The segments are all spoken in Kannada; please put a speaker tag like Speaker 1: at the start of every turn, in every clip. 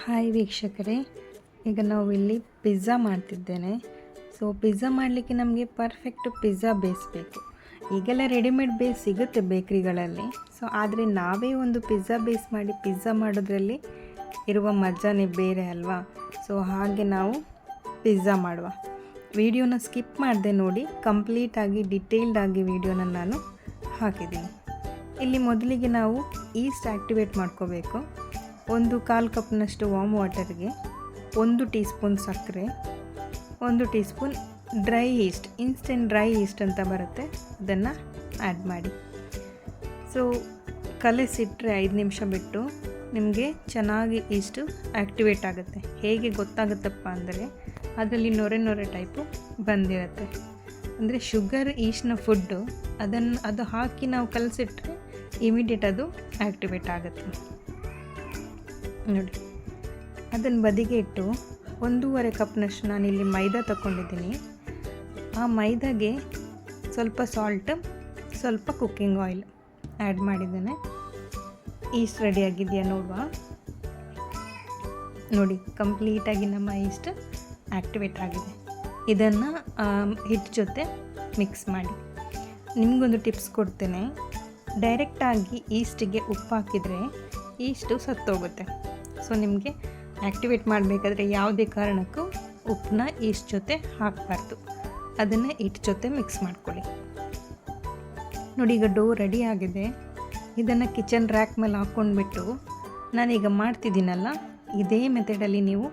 Speaker 1: ಹಾಯ್ ವೀಕ್ಷಕರೇ, ಈಗ ನಾವು ಇಲ್ಲಿ ಪಿಜ್ಜಾ ಮಾಡ್ತಿದ್ದೇನೆ. ಸೊ ಪಿಜ್ಜಾ ಮಾಡಲಿಕ್ಕೆ ನಮಗೆ ಪರ್ಫೆಕ್ಟ್ ಪಿಜ್ಜಾ ಬೇಸ್ ಬೇಕು. ಈಗೆಲ್ಲ ರೆಡಿಮೇಡ್ ಬೇಸ್ ಸಿಗುತ್ತೆ ಬೇಕ್ರಿಗಳಲ್ಲಿ. ಸೊ ಆದರೆ ನಾವೇ ಒಂದು ಪಿಜ್ಜಾ ಬೇಸ್ ಮಾಡಿ ಪಿಜ್ಜಾ ಮಾಡೋದ್ರಲ್ಲಿ ಇರುವ ಮಜಾನೇ ಬೇರೆ ಅಲ್ವಾ. ಸೊ ಹಾಗೆ ನಾವು ಪಿಜ್ಜಾ ಮಾಡುವ. ವಿಡಿಯೋನ ಸ್ಕಿಪ್ ಮಾಡದೆ ನೋಡಿ, ಕಂಪ್ಲೀಟಾಗಿ ಡಿಟೇಲ್ಡಾಗಿ ವಿಡಿಯೋನ ನಾನು ಹಾಕಿದ್ದೀನಿ. ಇಲ್ಲಿ ಮೊದಲಿಗೆ ನಾವು ಈಸ್ಟ್ ಆ್ಯಕ್ಟಿವೇಟ್ ಮಾಡ್ಕೋಬೇಕು. 1/4 ಕಪ್ನಷ್ಟು ವಾಮ್ ವಾಟರ್ಗೆ 1 ಟೀ ಸ್ಪೂನ್ ಸಕ್ಕರೆ, 1 tea spoon dry East, instant dry East ಅಂತ ಬರುತ್ತೆ, ಅದನ್ನು ಆ್ಯಡ್ ಮಾಡಿ. ಸೊ ಕಲಸಿಟ್ಟರೆ 5 ನಿಮಿಷ ಬಿಟ್ಟು ನಿಮಗೆ ಚೆನ್ನಾಗಿ ಈಸ್ಟು ಆ್ಯಕ್ಟಿವೇಟ್ ಆಗುತ್ತೆ. ಹೇಗೆ ಗೊತ್ತಾಗುತ್ತಪ್ಪ ಅಂದರೆ ಅದರಲ್ಲಿ ನೊರೆ ಟೈಪು ಬಂದಿರುತ್ತೆ. ಅಂದರೆ ಶುಗರ್ ಈಸ್ಟ್ನ ಫುಡ್ಡು, ಅದು ಹಾಕಿ ನಾವು ಕಲಸಿಟ್ರೆ ಇಮಿಡಿಯೇಟ್ ಅದು ಆ್ಯಕ್ಟಿವೇಟ್ ಆಗುತ್ತೆ ನೋಡಿ. ಅದನ್ನು ಬದಿಗೆ ಇಟ್ಟು 1.5 ಕಪ್ನಷ್ಟು ನಾನಿಲ್ಲಿ ಮೈದಾ ತಗೊಂಡಿದ್ದೀನಿ. ಆ ಮೈದಾಗೆ ಸ್ವಲ್ಪ ಸಾಲ್ಟ್, ಸ್ವಲ್ಪ ಕುಕ್ಕಿಂಗ್ ಆಯಿಲ್ ಆ್ಯಡ್ ಮಾಡಿದ್ದೇನೆ. ಈಸ್ಟ್ ರೆಡಿಯಾಗಿದೆಯಾ ನೋಡುವ. ನೋಡಿ, ಕಂಪ್ಲೀಟಾಗಿ ನಮ್ಮ ಈಸ್ಟ್ ಆ್ಯಕ್ಟಿವೇಟ್ ಆಗಿದೆ. ಇದನ್ನು ಹಿಟ್ಟು ಜೊತೆ ಮಿಕ್ಸ್ ಮಾಡಿ. ನಿಮಗೊಂದು ಟಿಪ್ಸ್ ಕೊಡ್ತೇನೆ. ಡೈರೆಕ್ಟಾಗಿ ಈಸ್ಟಿಗೆ ಉಪ್ಪು ಹಾಕಿದರೆ ಈಸ್ಟು ಸತ್ತೋಗುತ್ತೆ. ಸೊ ನಿಮಗೆ ಆ್ಯಕ್ಟಿವೇಟ್ ಮಾಡಬೇಕಾದ್ರೆ ಯಾವುದೇ ಕಾರಣಕ್ಕೂ ಉಪ್ಪನ್ನ ಈಸ್ಟ್ ಜೊತೆ ಹಾಕಬಾರ್ದು. ಅದನ್ನು ಹಿಟ್ಟು ಜೊತೆ ಮಿಕ್ಸ್ ಮಾಡ್ಕೊಳ್ಳಿ. ನೋಡಿ, ಈಗ ಡೋ ರೆಡಿ ಆಗಿದೆ. ಇದನ್ನು ಕಿಚನ್ ರ್ಯಾಕ್ ಮೇಲೆ ಹಾಕ್ಕೊಂಡ್ಬಿಟ್ಟು ನಾನೀಗ ಮಾಡ್ತಿದ್ದೀನಲ್ಲ, ಇದೇ ಮೆಥಡಲ್ಲಿ ನೀವು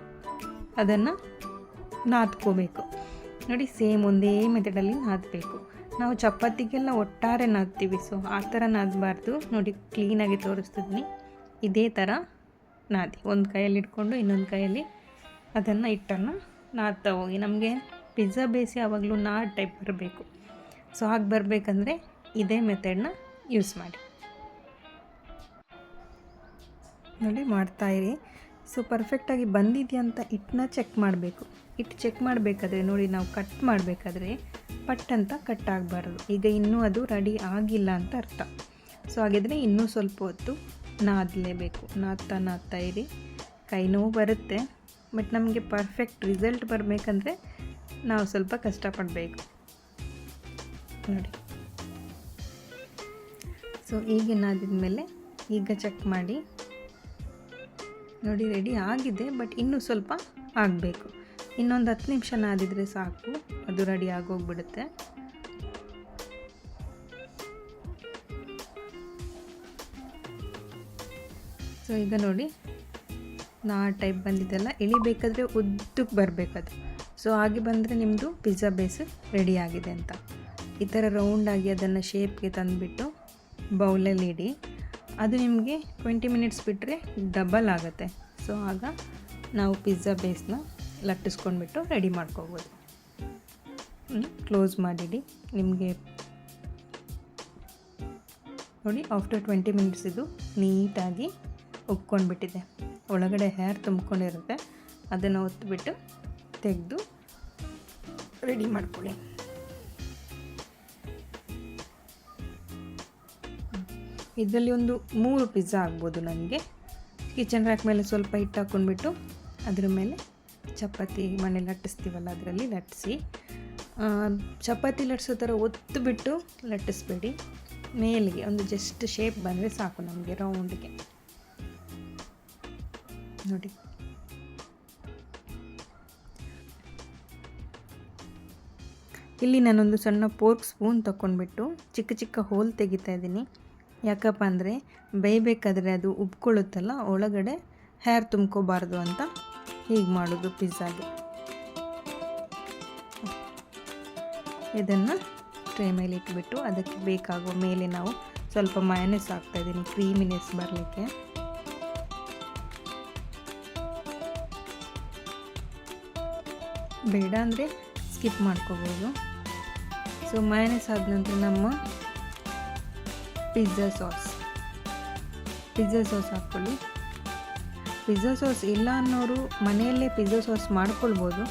Speaker 1: ಅದನ್ನು ನಾದ್ಕೋಬೇಕು. ನೋಡಿ, ಸೇಮ್ ಒಂದೇ ಮೆಥಡಲ್ಲಿ ನಾದಬೇಕು. ನಾವು ಚಪಾತಿಗೆಲ್ಲ ಒಟ್ಟಾರೆ ನಾದ್ತೀವಿ, ಸೊ ಆ ಥರ ನಾದಬಾರ್ದು. ನೋಡಿ, ಕ್ಲೀನಾಗಿ ತೋರಿಸ್ತಿದ್ದೀನಿ. ಇದೇ ಥರ ನಾದಿ, ಒಂದು ಕೈಯಲ್ಲಿ ಇಟ್ಕೊಂಡು ಇನ್ನೊಂದು ಕೈಯಲ್ಲಿ ಅದನ್ನು ಹಿಟ್ಟನ್ನು ನಾದ್ತಾ ಹೋಗಿ. ನಮಗೆ ಪಿಜ್ಜಾ ಬೇಸ್ ಯಾವಾಗಲೂ ನಾದ್ ಟೈಪ್ ಬರಬೇಕು. ಸೊ ಹಾಗೆ ಬರಬೇಕಂದ್ರೆ ಇದೇ ಮೆಥಡನ್ನ ಯೂಸ್ ಮಾಡಿ. ನೋಡಿ, ಮಾಡ್ತಾಯಿರಿ. ಸೊ ಪರ್ಫೆಕ್ಟಾಗಿ ಬಂದಿದೆಯಾ ಅಂತ ಹಿಟ್ಟನ್ನ ಚೆಕ್ ಮಾಡಬೇಕು. ಹಿಟ್ಟು ಚೆಕ್ ಮಾಡಬೇಕಾದ್ರೆ ನೋಡಿ, ನಾವು ಕಟ್ ಮಾಡಬೇಕಾದ್ರೆ ಪಟ್ ಅಂತ ಕಟ್ ಆಗಬಾರ್ದು. ಈಗ ಇನ್ನೂ ಅದು ರೆಡಿ ಆಗಿಲ್ಲ ಅಂತ ಅರ್ಥ. ಸೊ ಹಾಗಿದ್ರೆ ಇನ್ನೂ ಸ್ವಲ್ಪ ಹೊತ್ತು ನಾದಲೇಬೇಕು. ನಾದ್ತಾ ಇರಿ. ಕೈ ನೋವು ಬರುತ್ತೆ, ಬಟ್ ನಮಗೆ ಪರ್ಫೆಕ್ಟ್ ರಿಸಲ್ಟ್ ಬರಬೇಕಂದ್ರೆ ನಾವು ಸ್ವಲ್ಪ ಕಷ್ಟಪಡಬೇಕು ನೋಡಿ. ಸೊ ಹೀಗೆ ನಾದಿದ ಮೇಲೆ ಈಗ ಚೆಕ್ ಮಾಡಿ. ನೋಡಿ, ರೆಡಿ ಆಗಿದೆ, ಬಟ್ ಇನ್ನೂ ಸ್ವಲ್ಪ ಆಗಬೇಕು. ಇನ್ನೊಂದು 10 ನಿಮಿಷ ನಾದಿದರೆ ಸಾಕು, ಅದು ರೆಡಿ ಆಗೋಗ್ಬಿಡುತ್ತೆ. ಸೊ ಈಗ ನೋಡಿ, ಟೈಪ್ ಬಂದಿದ್ದೆಲ್ಲ ಇಳಿಬೇಕಾದ್ರೆ ಉದ್ದಕ್ಕೆ ಬರಬೇಕದು. ಸೊ ಹಾಗೆ ಬಂದರೆ ನಿಮ್ಮದು ಪಿಜ್ಜಾ ಬೇಸ್ ರೆಡಿ ಆಗಿದೆ ಅಂತ. ಈ ಥರ ರೌಂಡಾಗಿ ಅದನ್ನು ಶೇಪ್ಗೆ ತಂದುಬಿಟ್ಟು ಬೌಲಲ್ಲಿ ಇಡಿ. ಅದು ನಿಮಗೆ 20 ಮಿನಿಟ್ಸ್ ಬಿಟ್ಟರೆ ಡಬಲ್ ಆಗುತ್ತೆ. ಸೊ ಆಗ ನಾವು ಪಿಜ್ಜಾ ಬೇಸ್ನ ಲಟ್ಟಿಸ್ಕೊಂಡ್ಬಿಟ್ಟು ರೆಡಿ ಮಾಡ್ಕೋಬೋದು. ಕ್ಲೋಸ್ ಮಾಡಿಡಿ. ನಿಮಗೆ ನೋಡಿ, ಆಫ್ಟರ್ 20 ಮಿನಿಟ್ಸ್ ಇದು ನೀಟಾಗಿ ಉಬ್ಕೊಂಡ್ಬಿಟ್ಟಿದೆ. ಒಳಗಡೆ ಹೇರ್ ತುಂಬ್ಕೊಂಡಿರುತ್ತೆ, ಅದನ್ನು ಒತ್ತಿಬಿಟ್ಟು ತೆಗೆದು ರೆಡಿ ಮಾಡ್ಕೊಳ್ಳಿ. ಇದರಲ್ಲಿ ಒಂದು 3 ಪಿಜ್ಜಾ ಆಗ್ಬೋದು ನನಗೆ. ಕಿಚನ್ ರ್ಯಾಕ್ ಮೇಲೆ ಸ್ವಲ್ಪ ಹಿಟ್ಟು ಹಾಕ್ಕೊಂಡ್ಬಿಟ್ಟು ಅದ್ರ ಮೇಲೆ ಚಪಾತಿ ಮನೆ ಲಟ್ಟಿಸ್ತೀವಲ್ಲ ಅದರಲ್ಲಿ ಲಟ್ಟಿಸಿ. ಚಪಾತಿ ಲಟ್ಟಿಸೋ ಥರ ಒತ್ತಿಬಿಟ್ಟು ಲಟ್ಟಿಸ್ಬೇಡಿ. ಮೇಲಿಗೆ ಒಂದು ಜಸ್ಟ್ ಶೇಪ್ ಬಂದರೆ ಸಾಕು ನಮಗೆ, ರೌಂಡಿಗೆ. ನೋಡಿ, ಇಲ್ಲಿ ನಾನೊಂದು ಸಣ್ಣ ಪೋರ್ಕ್ ಸ್ಪೂನ್ ತಗೊಂಡ್ಬಿಟ್ಟು ಚಿಕ್ಕ ಚಿಕ್ಕ ಹೋಲ್ ತೆಗಿತಾ ಇದ್ದೀನಿ. ಯಾಕಪ್ಪ ಅಂದರೆ ಬೇಯಬೇಕಾದ್ರೆ ಅದು ಉಬ್ಕೊಳ್ಳುತ್ತಲ್ಲ, ಒಳಗಡೆ ಹೇರ್ ತುಂಬ್ಕೋಬಾರ್ದು ಅಂತ ಹೀಗೆ ಮಾಡೋದು ಪಿಜ್ಜಾಗೆ. ಇದನ್ನು ಟ್ರೇ ಮೇಲೆ ಇಟ್ಬಿಟ್ಟು ಅದಕ್ಕೆ ಬೇಕಾಗುವ ಮೇಲೆ ನಾವು ಸ್ವಲ್ಪ ಮಯೋನೈಸ್ ಹಾಕ್ತಾಯಿದ್ದೀನಿ, ಕ್ರೀಮಿನೆಸ್ ಬರಲಿಕ್ಕೆ. ಬೇಡ ಅಂದರೆ ಸ್ಕಿಪ್ ಮಾಡ್ಕೋಬೋದು. ಸೊ ಮಯೋನೈಸ್ ಆದ ನಂತರ ನಮ್ಮ ಪಿಜ್ಜಾ ಸಾಸ್ ಹಾಕ್ಕೊಳ್ಳಿ. ಪಿಜ್ಜಾ ಸಾಸ್ ಇಲ್ಲ ಅನ್ನೋರು ಮನೆಯಲ್ಲೇ ಪಿಜ್ಜಾ ಸಾಸ್ ಮಾಡ್ಕೊಳ್ಬೋದು.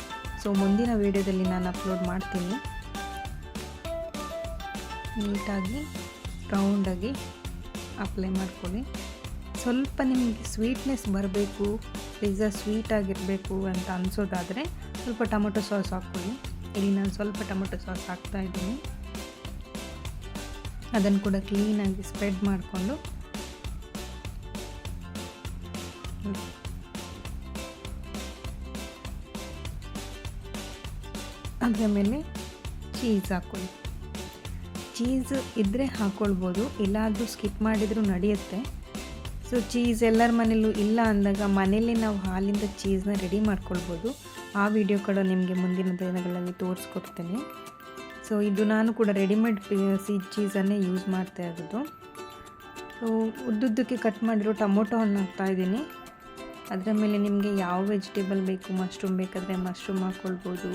Speaker 1: ಸೊ ಮುಂದಿನ ವೀಡಿಯೋದಲ್ಲಿ ನಾನು ಅಪ್ಲೋಡ್ ಮಾಡ್ತೀನಿ. ನೀಟಾಗಿ ರೌಂಡಾಗಿ ಅಪ್ಲೈ ಮಾಡ್ಕೊಳ್ಳಿ. ಸ್ವಲ್ಪ ನಿಮಗೆ ಸ್ವೀಟ್ನೆಸ್ ಬರಬೇಕು, ಪಿಜ್ಜಾ ಸ್ವೀಟ್ ಆಗಿರಬೇಕು ಅಂತ ಅನಿಸೋದಾದರೆ ಸ್ವಲ್ಪ ಟೊಮೊಟೊ ಸಾಸ್ ಹಾಕ್ಕೊಳ್ಳಿ. ಇಲ್ಲಿ ನಾನು ಸ್ವಲ್ಪ ಟೊಮೊಟೊ ಸಾಸ್ ಹಾಕ್ತಾಯಿದ್ದೀನಿ. ಅದನ್ನು ಕೂಡ ಕ್ಲೀನಾಗಿ ಸ್ಪ್ರೆಡ್ ಮಾಡಿಕೊಂಡು ಅದರ ಮೇಲೆ ಚೀಸ್ ಹಾಕ್ಕೊಳ್ಳಿ. ಚೀಸ್ ಇದ್ದರೆ ಹಾಕ್ಕೊಳ್ಬೋದು, ಇಲ್ಲಾದರೂ ಸ್ಕಿಪ್ ಮಾಡಿದರೂ ನಡೆಯುತ್ತೆ. ಸೊ ಚೀಸ್ ಎಲ್ಲರ ಮನೇಲೂ ಇಲ್ಲ ಅಂದಾಗ ಮನೇಲಿ ನಾವು ಹಾಲಿಂದ ಚೀಸ್ನ ರೆಡಿ ಮಾಡ್ಕೊಳ್ಬೋದು. ಆ ವಿಡಿಯೋ ಕೂಡ ನಿಮಗೆ ಮುಂದಿನ ದಿನಗಳಲ್ಲಿ ತೋರಿಸ್ಕೊಡ್ತೇನೆ. ಸೊ ಇದು ನಾನು ಕೂಡ ರೆಡಿಮೇಡ್ ಚೀಸನ್ನೇ ಯೂಸ್ ಮಾಡ್ತಾ ಇರೋದು. ಸೊ ಉದ್ದುದ್ದಕ್ಕೆ ಕಟ್ ಮಾಡಿರೋ ಟೊಮೊಟೊ ಹಣ್ಣು ಹಾಕ್ತಾಯಿದ್ದೀನಿ. ಅದರ ಮೇಲೆ ನಿಮಗೆ ಯಾವ ವೆಜಿಟೇಬಲ್ ಬೇಕು, ಮಶ್ರೂಮ್ ಬೇಕಾದರೆ ಮಶ್ರೂಮ್ ಹಾಕ್ಕೊಳ್ಬೋದು.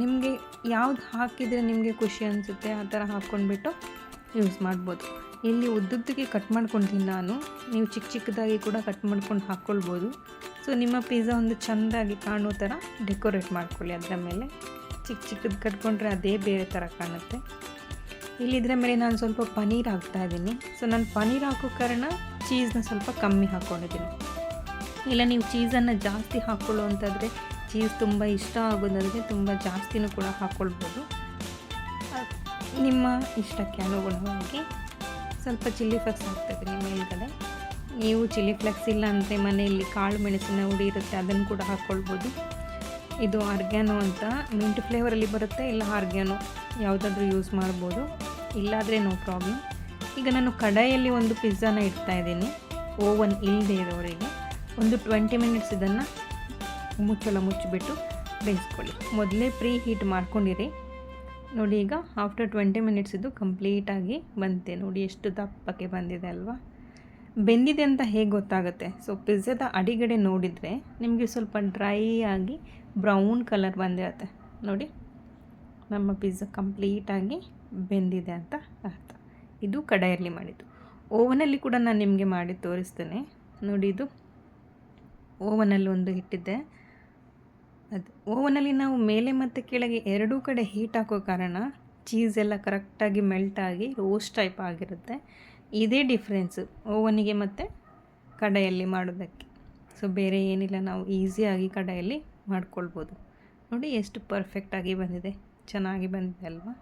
Speaker 1: ನಿಮಗೆ ಯಾವ್ದು ಹಾಕಿದರೆ ನಿಮಗೆ ಖುಷಿ ಅನಿಸುತ್ತೆ ಆ ಥರ ಹಾಕ್ಕೊಂಡ್ಬಿಟ್ಟು ಯೂಸ್ ಮಾಡ್ಬೋದು. ಇಲ್ಲಿ ಉದ್ದುದ್ದಕ್ಕೆ ಕಟ್ ಮಾಡ್ಕೊಳ್ತೀನಿ ನಾನು, ನೀವು ಚಿಕ್ಕ ಚಿಕ್ಕದಾಗಿ ಕೂಡ ಕಟ್ ಮಾಡ್ಕೊಂಡು ಹಾಕ್ಕೊಳ್ಬೋದು. ಸೊ ನಿಮ್ಮ ಪಿಜ್ಜಾ ಒಂದು ಚೆಂದಾಗಿ ಕಾಣೋ ಥರ ಡೆಕೋರೇಟ್ ಮಾಡ್ಕೊಳ್ಳಿ. ಅದರ ಮೇಲೆ ಚಿಕ್ಕ ಚಿಕ್ಕದು ಕಟ್ಕೊಂಡ್ರೆ ಅದೇ ಬೇರೆ ಥರ ಕಾಣುತ್ತೆ. ಇಲ್ಲಿ ಇದರ ಮೇಲೆ ನಾನು ಸ್ವಲ್ಪ ಪನ್ನೀರ್ ಹಾಕ್ತಾಯಿದ್ದೀನಿ. ಸೊ ನಾನು ಪನ್ನೀರ್ ಹಾಕೋ ಕಾರಣ ಚೀಸ್ನ ಸ್ವಲ್ಪ ಕಮ್ಮಿ ಹಾಕ್ಕೊಂಡಿದ್ದೀನಿ. ಇಲ್ಲ ನೀವು ಚೀಸನ್ನು ಜಾಸ್ತಿ ಹಾಕ್ಕೊಳ್ಳೋ ಅಂತಾದರೆ, ಚೀಸ್ ತುಂಬ ಇಷ್ಟ ಆಗೋದಾದರೆ ತುಂಬ ಜಾಸ್ತಿನೂ ಕೂಡ ಹಾಕ್ಕೊಳ್ಬೋದು. ನಿಮ್ಮ ಇಷ್ಟಕ್ಕೆ ಅನುಗುಣವಾಗಿ ಸ್ವಲ್ಪ ಚಿಲ್ಲಿ ಫ್ಲೆಕ್ಸ್ ಹಾಕ್ತಾಯಿದ್ದೀನಿ ಮೇಲ್ಗಡೆ. ನೀವು ಚಿಲ್ಲಿ ಫ್ಲೆಕ್ಸ್ ಇಲ್ಲ ಅಂದರೆ ಮನೆಯಲ್ಲಿ ಕಾಳು ಮೆಣಸಿನ ಹುಡಿ ಇರುತ್ತೆ, ಅದನ್ನು ಕೂಡ ಹಾಕ್ಕೊಳ್ಬೋದು. ಇದು ಆರ್ಗ್ಯಾನೋ ಅಂತ ಮಿಂಟ್ ಫ್ಲೇವರಲ್ಲಿ ಬರುತ್ತೆ, ಇಲ್ಲ ಆರ್ಗ್ಯಾನೋ ಯಾವುದಾದ್ರೂ ಯೂಸ್ ಮಾಡ್ಬೋದು, ಇಲ್ಲಾದರೆ ನೋ ಪ್ರಾಬ್ಲಮ್. ಈಗ ನಾನು ಕಡಾಯಲ್ಲಿ ಒಂದು ಪಿಜ್ಜಾನ ಇಡ್ತಾಯಿದ್ದೀನಿ. ಓವನ್ ಇಲ್ಲದೆ ಇರೋರಿಗೆ ಒಂದು 20 ಮಿನಿಟ್ಸ್ ಇದನ್ನು ಮುಚ್ಚಳ ಮುಚ್ಚಿಬಿಟ್ಟು ಬೇಯಿಸ್ಕೊಳ್ಳಿ. ಮೊದಲೇ ಪ್ರೀ ಹೀಟ್ ಮಾಡ್ಕೊಂಡಿರಿ. ನೋಡಿ ಈಗ ಆಫ್ಟರ್ 20 ಮಿನಿಟ್ಸ್ ಇದು ಕಂಪ್ಲೀಟಾಗಿ ಬಂದಿದೆ. ನೋಡಿ ಎಷ್ಟು ದಪ್ಪಕ್ಕೆ ಬಂದಿದೆ ಅಲ್ವಾ. ಬೆಂದಿದೆ ಅಂತ ಹೇಗೆ ಗೊತ್ತಾಗುತ್ತೆ? ಸೊ ಪಿಜ್ಜಾದ ಅಡಿಗಡೆ ನೋಡಿದರೆ ನಿಮಗೆ ಸ್ವಲ್ಪ ಡ್ರೈ ಆಗಿ ಬ್ರೌನ್ ಕಲರ್ ಬಂದಿರುತ್ತೆ. ನೋಡಿ ನಮ್ಮ ಪಿಜ್ಜಾ ಕಂಪ್ಲೀಟಾಗಿ ಬೆಂದಿದೆ ಅಂತ ಅರ್ಥ. ಇದು ಕಡಾಯಲ್ಲಿ ಮಾಡಿದ್ದು. ಓವನಲ್ಲಿ ಕೂಡ ನಾನು ನಿಮಗೆ ಮಾಡಿ ತೋರಿಸ್ತೇನೆ. ನೋಡಿ ಇದು ಓವನಲ್ಲಿ ಒಂದು ಇಟ್ಟಿದ್ದೆ. ಅದು ಓವನಲ್ಲಿ ನಾವು ಮೇಲೆ ಮತ್ತು ಕೆಳಗೆ ಎರಡೂ ಕಡೆ ಹೀಟ್ ಹಾಕೋ ಕಾರಣ ಚೀಸ್ ಎಲ್ಲ ಕರೆಕ್ಟಾಗಿ ಮೆಲ್ಟಾಗಿ ರೋಸ್ಟ್ ಟೈಪ್ ಆಗಿರುತ್ತೆ. ಇದೇ ಡಿಫ್ರೆನ್ಸು ಓವನಿಗೆ ಮತ್ತು ಕಡಾಯಲ್ಲಿ ಮಾಡೋದಕ್ಕೆ. ಸೊ ಬೇರೆ ಏನಿಲ್ಲ, ನಾವು ಈಸಿಯಾಗಿ ಕಡಾಯಲ್ಲಿ ಮಾಡ್ಕೊಳ್ಬೋದು. ನೋಡಿ ಎಷ್ಟು ಪರ್ಫೆಕ್ಟಾಗಿ ಬಂದಿದೆ, ಚೆನ್ನಾಗಿ ಬಂದಿದೆ ಅಲ್ವಾ.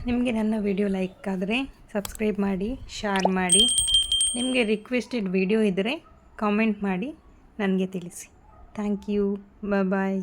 Speaker 1: ನಿಮಗೆ ನನ್ನ ವಿಡಿಯೋ ಲೈಕ್ ಆದರೆ ಸಬ್ಸ್ಕ್ರೈಬ್ ಮಾಡಿ, ಶೇರ್ ಮಾಡಿ. ನಿಮಗೆ ರಿಕ್ವೆಸ್ಟೆಡ್ ವಿಡಿಯೋ ಇದ್ದರೆ ಕಾಮೆಂಟ್ ಮಾಡಿ ನನಗೆ ತಿಳಿಸಿ. Thank you. ಬಾಯ್.